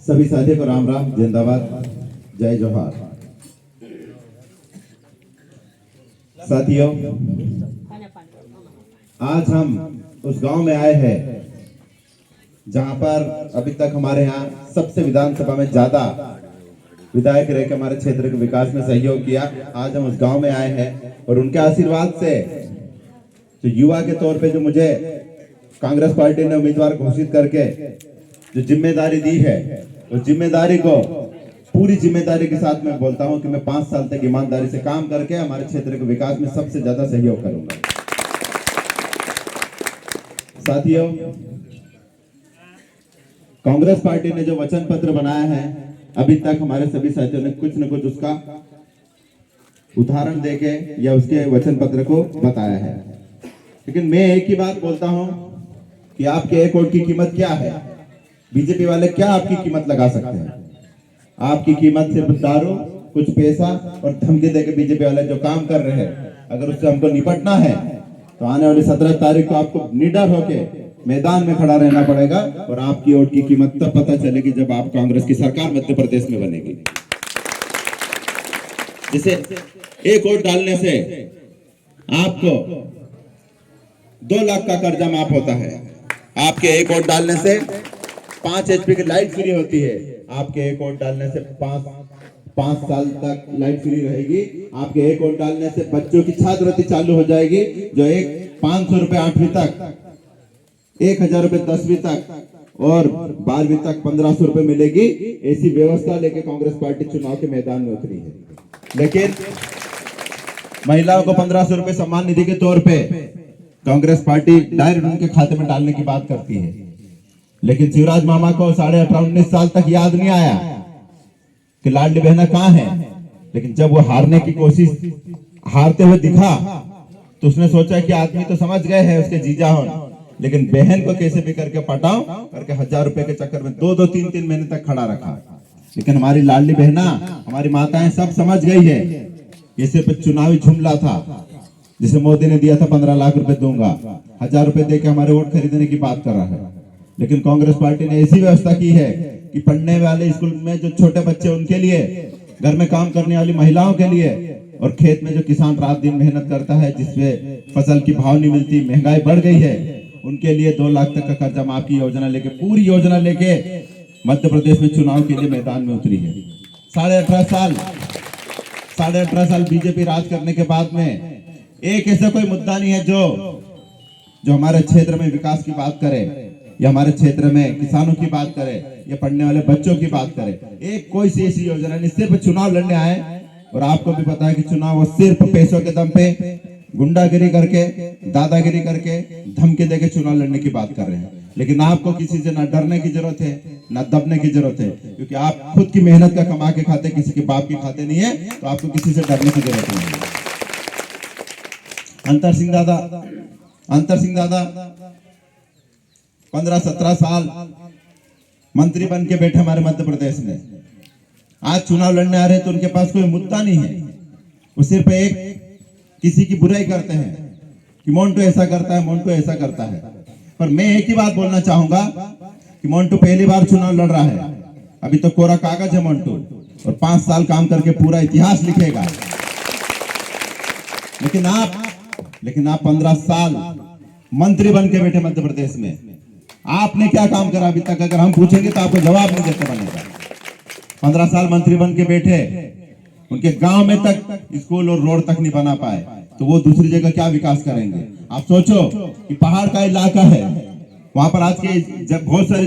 सभी साथियों को राम राम, जिंदाबाद, जय जोहार। साथियों, आज हम उस गांव में आए हैं जहां पर अभी तक हमारे यहाँ सबसे विधानसभा में ज्यादा विधायक रह के हमारे क्षेत्र के विकास में सहयोग किया। आज हम उस गांव में आए हैं और उनके आशीर्वाद से जो युवा के तौर पे जो मुझे कांग्रेस पार्टी ने उम्मीदवार घोषित करके जो जिम्मेदारी दी है, उस जिम्मेदारी को पूरी जिम्मेदारी के साथ मैं बोलता हूं कि मैं 5 साल तक ईमानदारी से काम करके हमारे क्षेत्र के विकास में सबसे ज्यादा सहयोग करूंगा। साथियों, कांग्रेस पार्टी ने जो वचन पत्र बनाया है, अभी तक हमारे सभी साथियों ने कुछ न कुछ उसका उदाहरण देके या उसके वचन पत्र को बताया है। लेकिन मैं एक ही बात बोलता हूं कि आपके एक वोट की कीमत क्या है। बीजेपी वाले क्या आपकी कीमत लगा सकते हैं? आपकी कीमत सिर्फ दारू, कुछ पैसा और धमकी देके बीजेपी वाले जो काम कर रहे हैं, अगर उससे हमको निपटना है तो आने वाली 17 तारीख को आपको निडर होके मैदान में खड़ा रहना पड़ेगा। और आपकी वोट की कीमत तब पता चलेगी जब आप कांग्रेस की सरकार मध्य प्रदेश में बनेगी। जिसे एक वोट डालने से आपको 2 लाख का कर्जा माफ होता है। आपके एक वोट डालने से 5 HP की लाइट फ्री होती है। आपके एक वोट डालने से 5 साल तक लाइट फ्री रहेगी। आपके एक वोट डालने से बच्चों की छात्रवृत्ति चालू हो जाएगी, जो 500 रुपए 8वीं तक, 1000 रुपए 10वीं तक और 12वीं तक 1500 रुपए मिलेगी। ऐसी व्यवस्था लेके कांग्रेस पार्टी चुनाव के मैदान में उतरी है। लेकिन महिलाओं को 1500 रुपए सम्मान निधि के तौर पे कांग्रेस पार्टी डायरेक्ट उनके खाते में डालने की बात करती है। लेकिन शिवराज मामा को 18.5-19 साल तक याद नहीं आया कि लाडली बहना कहां है। लेकिन जब वो हारने की कोशिश, हारते हुए दिखा, तो उसने सोचा कि आदमी तो समझ गए हैं उसके जीजा हो, लेकिन बहन को कैसे भी करके पटाओ करके 1000 रुपए के चक्कर में 2-2, 3-3 महीने तक खड़ा रखा। लेकिन हमारी लाडली बहना, हमारी माताएं सब समझ गई है ये सिर्फ चुनावी जुमला था। जिसे मोदी ने दिया था 15 लाख रुपए दूंगा, 1000 रुपए देके हमारे वोट खरीदने की बात कर रहा है। लेकिन कांग्रेस पार्टी ने ऐसी व्यवस्था की है कि पढ़ने वाले स्कूल में जो छोटे बच्चे, उनके लिए, घर में काम करने वाली महिलाओं के लिए, और खेत में जो किसान रात दिन मेहनत करता है, जिसपे फसल की भाव नहीं मिलती, महंगाई बढ़ गई है, उनके लिए 2 लाख तक का कर्जा माफ की योजना लेके, पूरी योजना लेके मध्य प्रदेश में चुनाव के लिए मैदान में उतरी है। 18.5 साल बीजेपी राज करने के बाद में एक ऐसा कोई मुद्दा नहीं है जो हमारे क्षेत्र में विकास की बात करे, या हमारे क्षेत्र में किसानों की बात करे, या पढ़ने वाले बच्चों की बात करे। एक कोई सी ऐसी योजना नहीं। सिर्फ चुनाव लड़ने आए, और आपको भी पता है कि चुनाव वो सिर्फ पैसों के दम पे गुंडागिरी करके, दादागिरी करके, धमकी देके चुनाव लड़ने की बात कर रहे हैं। लेकिन आपको किसी से ना डरने की जरूरत है, ना दबने की जरूरत है, क्योंकि आप खुद की मेहनत का कमा के खाते, किसी के बाप की खाते नहीं है, तो आपको किसी से डरने की जरूरत नहीं है। अंतर सिंह दादा 15-17 साल मंत्री बन के बैठे हमारे मध्य प्रदेश में। आज चुनाव लड़ने आ रहे हैं तो उनके पास कोई मुद्दा नहीं है। वो सिर्फ एक किसी की बुराई करते हैं कि मोन्टू ऐसा करता है, मोन्टू ऐसा करता है। पर मैं एक ही बात बोलना चाहूंगा कि मोन्टू पहली बार चुनाव लड़ रहा है। अभी तो कोरा कागज है मोन्टू, और 5 साल काम करके पूरा इतिहास लिखेगा। लेकिन आप 15 साल मंत्री बन के बैठे मध्य प्रदेश में। आपने क्या काम करा अभी तक? अगर हम पूछेंगे तो आपको जवाब नहीं देते बनेगा। 15 साल मंत्री बन के बैठे, उनके गांव में तक स्कूल और रोड तक नहीं बना पाए, तो वो दूसरी जगह क्या विकास करेंगे? आप सोचो कि पहाड़ का इलाका है, वहां पर आज के जब बहुत सारे